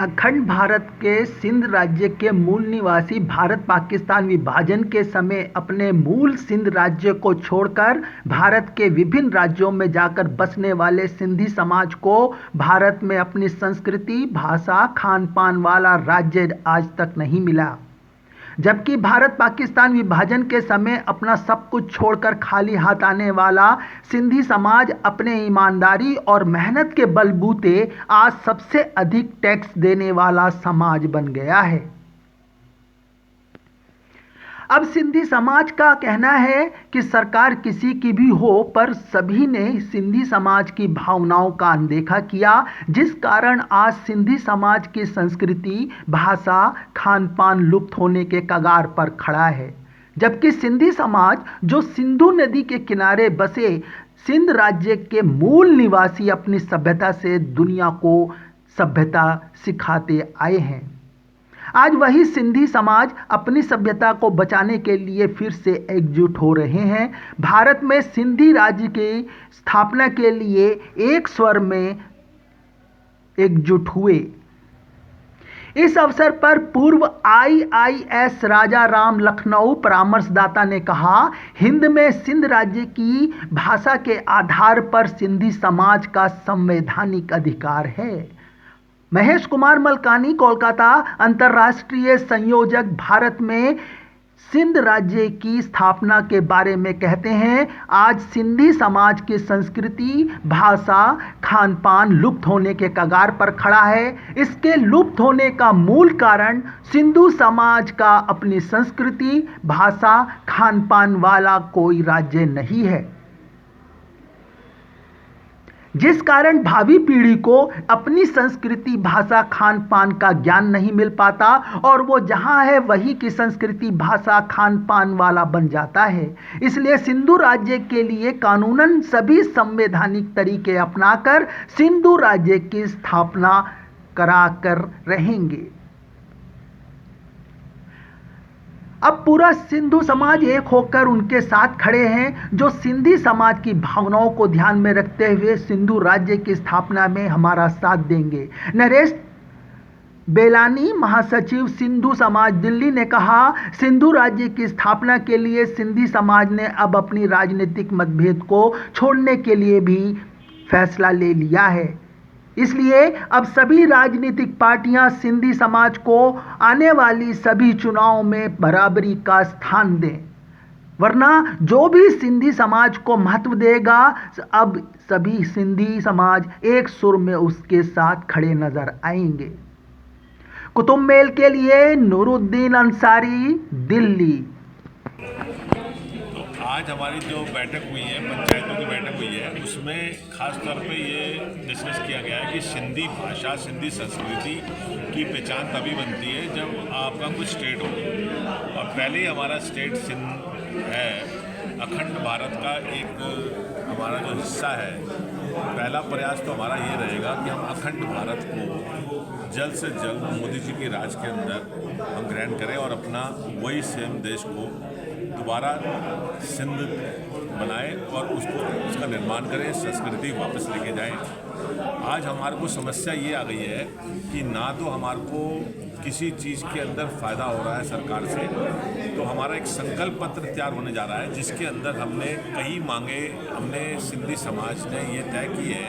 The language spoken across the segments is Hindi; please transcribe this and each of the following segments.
अखंड भारत के सिंध राज्य के मूल निवासी भारत पाकिस्तान विभाजन के समय अपने मूल सिंध राज्य को छोड़कर भारत के विभिन्न राज्यों में जाकर बसने वाले सिंधी समाज को भारत में अपनी संस्कृति, भाषा, खान पान वाला राज्य आज तक नहीं मिला। जबकि भारत पाकिस्तान विभाजन के समय अपना सब कुछ छोड़कर खाली हाथ आने वाला सिंधी समाज अपने ईमानदारी और मेहनत के बलबूते आज सबसे अधिक टैक्स देने वाला समाज बन गया है। अब सिंधी समाज का कहना है कि सरकार किसी की भी हो, पर सभी ने सिंधी समाज की भावनाओं का अनदेखा किया, जिस कारण आज सिंधी समाज की संस्कृति, भाषा, खान पान लुप्त होने के कगार पर खड़ा है। जबकि सिंधी समाज जो सिंधु नदी के किनारे बसे सिंध राज्य के मूल निवासी अपनी सभ्यता से दुनिया को सभ्यता सिखाते आए हैं, आज वही सिंधी समाज अपनी सभ्यता को बचाने के लिए फिर से एकजुट हो रहे हैं। भारत में सिंधी राज्य की स्थापना के लिए एक स्वर में एकजुट हुए। इस अवसर पर पूर्व IIS राजा राम लखनऊ परामर्शदाता ने कहा, हिंद में सिंध राज्य की भाषा के आधार पर सिंधी समाज का संवैधानिक अधिकार है। महेश कुमार मलकानी, कोलकाता, अंतर्राष्ट्रीय संयोजक, भारत में सिंध राज्य की स्थापना के बारे में कहते हैं, आज सिंधी समाज की संस्कृति, भाषा, खान पान लुप्त होने के कगार पर खड़ा है। इसके लुप्त होने का मूल कारण सिंधु समाज का अपनी संस्कृति, भाषा, खान पान वाला कोई राज्य नहीं है, जिस कारण भावी पीढ़ी को अपनी संस्कृति, भाषा, खान पान का ज्ञान नहीं मिल पाता और वो जहाँ है वही की संस्कृति, भाषा, खान पान वाला बन जाता है। इसलिए सिंधु राज्य के लिए कानूनन सभी संवैधानिक तरीके अपनाकर सिंधु राज्य की स्थापना कराकर रहेंगे। अब पूरा सिंधु समाज एक होकर उनके साथ खड़े हैं, जो सिंधी समाज की भावनाओं को ध्यान में रखते हुए सिंधु राज्य की स्थापना में हमारा साथ देंगे। नरेश बेलानी, महासचिव सिंधु समाज, दिल्ली ने कहा, सिंधु राज्य की स्थापना के लिए सिंधी समाज ने अब अपनी राजनीतिक मतभेद को छोड़ने के लिए भी फैसला ले लिया है। इसलिए अब सभी राजनीतिक पार्टियां सिंधी समाज को आने वाली सभी चुनावों में बराबरी का स्थान दें, वरना जो भी सिंधी समाज को महत्व देगा, अब सभी सिंधी समाज एक सुर में उसके साथ खड़े नजर आएंगे। कुतुब मेल के लिए नूरुद्दीन अंसारी, दिल्ली। आज हमारी जो बैठक हुई है, पंचायतों की बैठक हुई है, उसमें खास तौर पे ये डिस्कस किया गया है कि सिंधी भाषा, सिंधी संस्कृति की पहचान तभी बनती है जब आपका कुछ स्टेट हो। और पहले ही हमारा स्टेट सिंध है, अखंड भारत का एक हमारा जो हिस्सा है। पहला प्रयास तो हमारा ये रहेगा कि हम अखंड भारत को जल्द से जल्द मोदी जी के राज के अंदर हम ग्रहण करें और अपना वही सेम देश को दोबारा सिंध बनाए और उसका निर्माण करें, संस्कृति वापस लेके जाएं। आज हमारे को समस्या ये आ गई है कि ना तो हमारे को किसी चीज़ के अंदर फ़ायदा हो रहा है सरकार से, तो हमारा एक संकल्प पत्र तैयार होने जा रहा है, जिसके अंदर हमने कई मांगे, हमने सिंधी समाज ने ये तय की है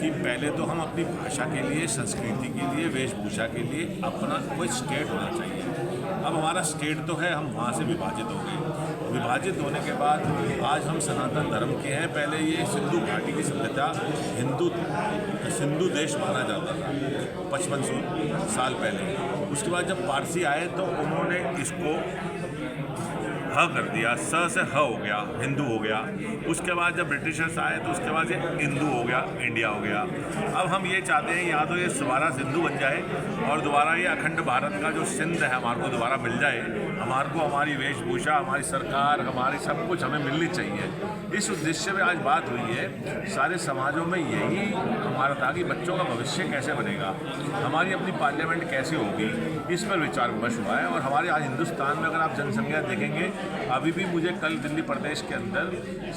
कि पहले तो हम अपनी भाषा के लिए, संस्कृति के लिए, वेशभूषा के लिए अपना कोई स्टेट होना चाहिए। अब हमारा स्टेट तो है, हम वहाँ से विभाजित हो गए। विभाजित होने के बाद आज हम सनातन धर्म के हैं। पहले ये सिंधु घाटी की सभ्यता सिंधु देश माना जाता था 5500 साल पहले। उसके बाद जब पारसी आए तो उन्होंने इसको ह कर दिया, स से ह हो गया, हिंदू हो गया। उसके बाद जब ब्रिटिशर्स आए तो उसके बाद ये हिंदू हो गया, इंडिया हो गया। अब हम ये चाहते हैं या तो ये दोबारा सिंधु बन जाए और दोबारा ये अखंड भारत का जो सिंध है हमारे को दोबारा मिल जाए, हमारे को हमारी वेशभूषा, हमारी सरकार, हमारी सब कुछ हमें मिलनी चाहिए। इस उद्देश्य में आज बात हुई है। सारे समाजों में यही हमारा था कि बच्चों का भविष्य कैसे बनेगा, हमारी अपनी पार्लियामेंट कैसे होगी, इस पर विचार विमर्श हुआ है। और हमारे आज हिंदुस्तान में अगर आप जनसंख्या देखेंगे, अभी भी मुझे कल दिल्ली प्रदेश के अंदर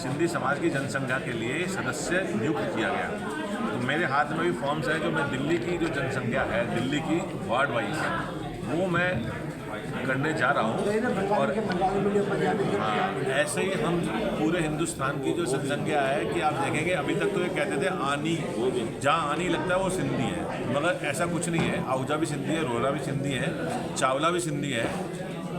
सिंधी समाज की जनसंख्या के लिए सदस्य नियुक्त किया गया। तो मेरे हाथ में भी फॉर्म्स है जो मैं दिल्ली की जो जनसंख्या है, दिल्ली की वार्ड वाइज है, वो मैं करने जा रहा हूँ। और हाँ, ऐसे ही हम पूरे हिंदुस्तान की जो जनसंख्या है कि आप देखेंगे, अभी तक तो ये कहते थे आनी, जहाँ आनी लगता है वो सिंधी है, मगर ऐसा कुछ नहीं है। आहूजा भी सिंधी है, रोहरा भी सिंधी है, चावला भी सिंधी है,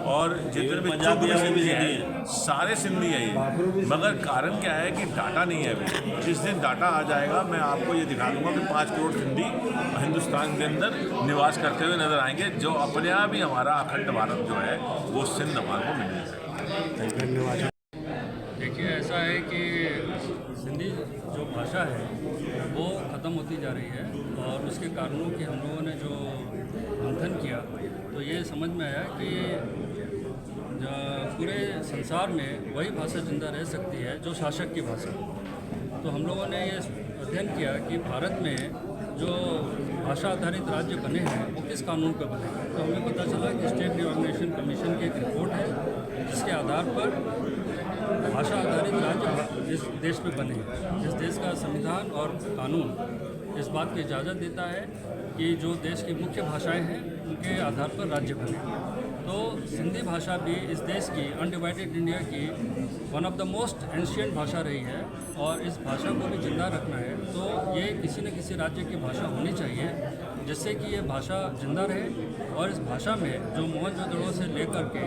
और जितने भी पंजाबी भी सिंधी है, सारे सिंधी है ये। मगर कारण क्या है कि डाटा नहीं है अभी। जिस दिन डाटा आ जाएगा मैं आपको ये दिखा दूंगा कि 5 करोड़ सिंधी हिंदुस्तान के अंदर निवास करते हुए नजर आएंगे, जो अपने आप ही हमारा अखंड भारत जो है वो सिंध हमारे को मिल जाएगा। धन्यवाद। देखिए, ऐसा है कि सिंधी जो भाषा है वो ख़त्म होती जा रही है, और उसके कारणों की हम लोगों ने जो मंथन किया तो ये समझ में आया कि पूरे संसार में वही भाषा जिंदा रह सकती है जो शासक की भाषा। तो हम लोगों ने ये अध्ययन किया कि भारत में जो भाषा आधारित राज्य बने हैं वो किस कानून पर बने हैं। तो हमें पता चला कि स्टेट रिऑर्गनाइजेशन कमीशन की एक रिपोर्ट है जिसके आधार पर भाषा आधारित राज्य इस देश में बने हैं। इस देश का संविधान और कानून इस बात की इजाज़त देता है कि जो देश की मुख्य भाषाएं हैं उनके आधार पर राज्य बने। तो सिंधी भाषा भी इस देश की अनडिवाइडेड इंडिया की one of the most ancient भाषा रही है, और इस भाषा को भी जिंदा रखना है तो ये किसी न किसी राज्य की भाषा होनी चाहिए, जिससे कि ये भाषा जिंदा रहे। और इस भाषा में जो मोहनजोदड़ो से लेकर के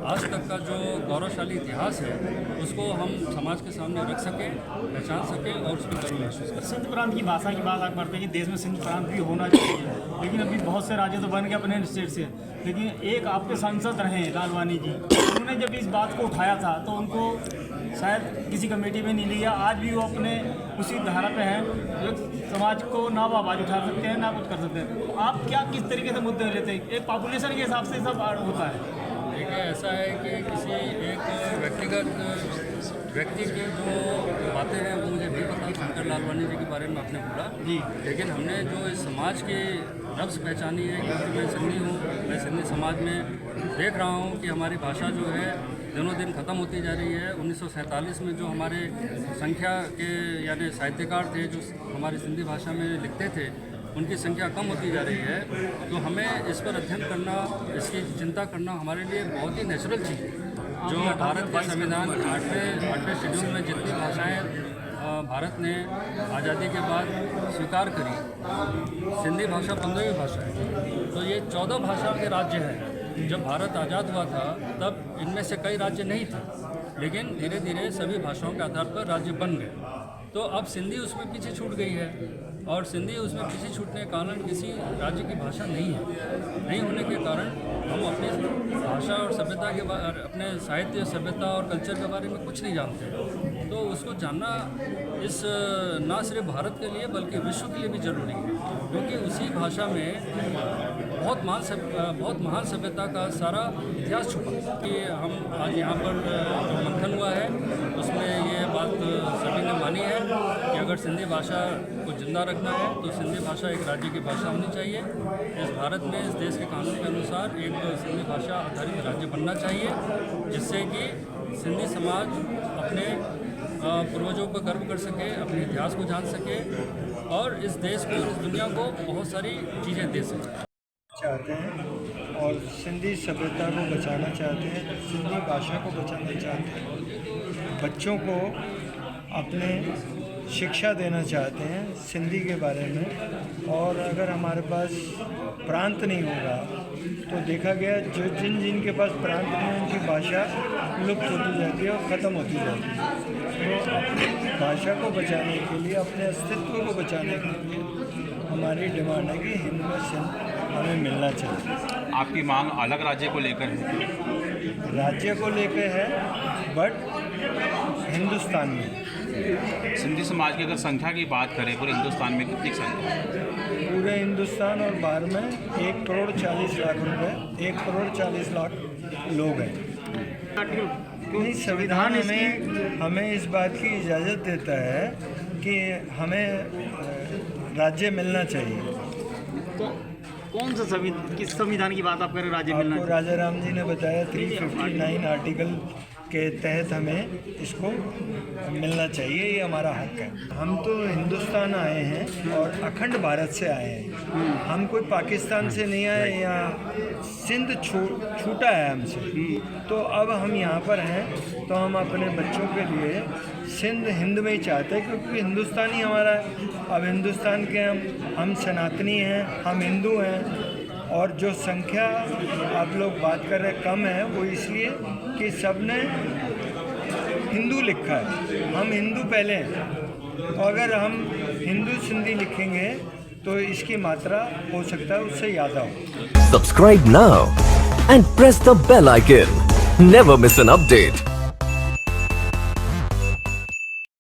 आज तक का जो गौरवशाली इतिहास है उसको हम समाज के सामने रख सकें, पहचान सकें और उस पर गर्व महसूस करें। सिंध प्रांत की भाषा की बात आप करते हैं कि देश में सिंध प्रांत भी होना चाहिए, लेकिन अभी बहुत से राज्य तो बन गए अपने स्टेट से। लेकिन एक आपके सांसद रहे लालवानी जी, उन्होंने जब इस बात को उठाया था तो उनको शायद किसी कमेटी में नहीं लिया। आज भी वो अपने उसी धारा पे हैं जो समाज को ना आवाज़ उठा सकते हैं ना कुछ कर सकते हैं। तो आप क्या किस तरीके से मुद्दे लेते हैं? एक पॉपुलेशन के हिसाब से सब होता है। देखिए, ऐसा है कि किसी एक व्यक्तिगत व्यक्ति की जो बातें हैं वो मुझे नहीं पता। शंकर लालवानी जी के बारे में आपने बोला जी, लेकिन हमने जो इस समाज की नब्ज पहचानी है, क्योंकि मैं सिंधी हूँ, मैं सिंधी समाज में देख रहा हूँ कि हमारी भाषा जो है दिनों दिन ख़त्म होती जा रही है। 1947 में जो हमारे संख्या के यानी साहित्यकार थे जो हमारी सिंधी भाषा में लिखते थे, उनकी संख्या कम होती जा रही है। तो हमें इस पर अध्ययन करना, इसकी चिंता करना हमारे लिए बहुत ही नेचुरल चीज़ है। जो भारत के संविधान 8वें शेड्यूल में जितनी भाषाएं भारत ने आज़ादी के बाद स्वीकार करी, सिंधी भाषा 15वीं भाषा है। तो ये 14 भाषा के राज्य हैं। जब भारत आज़ाद हुआ था तब इनमें से कई राज्य नहीं थे, लेकिन धीरे धीरे सभी भाषाओं के आधार पर राज्य बन गए। तो अब सिंधी उसमें पीछे छूट गई है, और सिंधी उसमें पीछे छूटने के कारण किसी राज्य की भाषा नहीं है। नहीं होने के कारण हम अपनी भाषा और सभ्यता के बारे, अपने साहित्य, सभ्यता और कल्चर के बारे में कुछ नहीं जानते। तो उसको जानना इस ना सिर्फ भारत के लिए बल्कि विश्व के लिए भी ज़रूरी है, क्योंकि उसी भाषा में बहुत महान सभ्यता का सारा इतिहास छुपा कि हम आज यहाँ पर जो मंथन हुआ है उसमें ये बात सभी ने मानी है कि अगर सिंधी भाषा को जिंदा रखना है तो सिंधी भाषा एक राज्य की भाषा होनी चाहिए। इस भारत में, इस देश के कानून के अनुसार एक सिंधी भाषा आधारित राज्य बनना चाहिए, जिससे कि सिंधी समाज अपने पूर्वजों पर गर्व कर सके, अपने इतिहास को जान सके और इस देश को, इस दुनिया को बहुत सारी चीज़ें दे सके। चाहते हैं और सिंधी सभ्यता को बचाना चाहते हैं, सिंधी भाषा को बचाना चाहते हैं, बच्चों को अपने शिक्षा देना चाहते हैं सिंधी के बारे में। और अगर हमारे पास प्रांत नहीं होगा तो देखा गया जो जिन के पास प्रांत नहीं है उनकी भाषा लुप्त होती जाती है और ख़त्म होती जाती है। तो अपनी भाषा को बचाने के लिए, अपने अस्तित्व को बचाने के लिए हमारी डिमांड है कि हिंद में सिंध हमें मिलना चाहिए। आपकी मांग अलग राज्य को लेकर है? राज्य को लेकर है, बट हिंदुस्तान में सिंधी समाज की अगर संख्या की बात करें पूरे हिंदुस्तान में कितनी संख्या है? पूरे हिंदुस्तान और बाहर में 1,40,00,000 लोग हैं। नहीं, संविधान हमें इस बात की इजाज़त देता है कि हमें राज्य मिलना चाहिए। कौन सा किस संविधान की बात आप कर रहे हैं? राज्य मिलना आपको राजा राम जी ने बताया 359 आर्टिकल के तहत हमें इसको मिलना चाहिए, ये हमारा हक है। हम तो हिंदुस्तान आए हैं और अखंड भारत से आए हैं, हम कोई पाकिस्तान से नहीं आए या सिंध छूटा है हमसे। तो अब हम यहाँ पर हैं तो हम अपने बच्चों के लिए सिंध हिंद में ही चाहते हैं, क्योंकि हिंदुस्तान ही हमारा है। अब हिंदुस्तान के हम सनातनी हैं, हम हिंदू हैं। और जो संख्या आप लोग बात कर रहे कम है, वो इसलिए कि सब ने हिंदू लिखा है, हम हिंदू पहले हैं। और अगर हम हिंदू सिंधी लिखेंगे तो इसकी मात्रा हो सकता है उससे ज़्यादा हो। Subscribe now and press the bell icon. Never miss an update.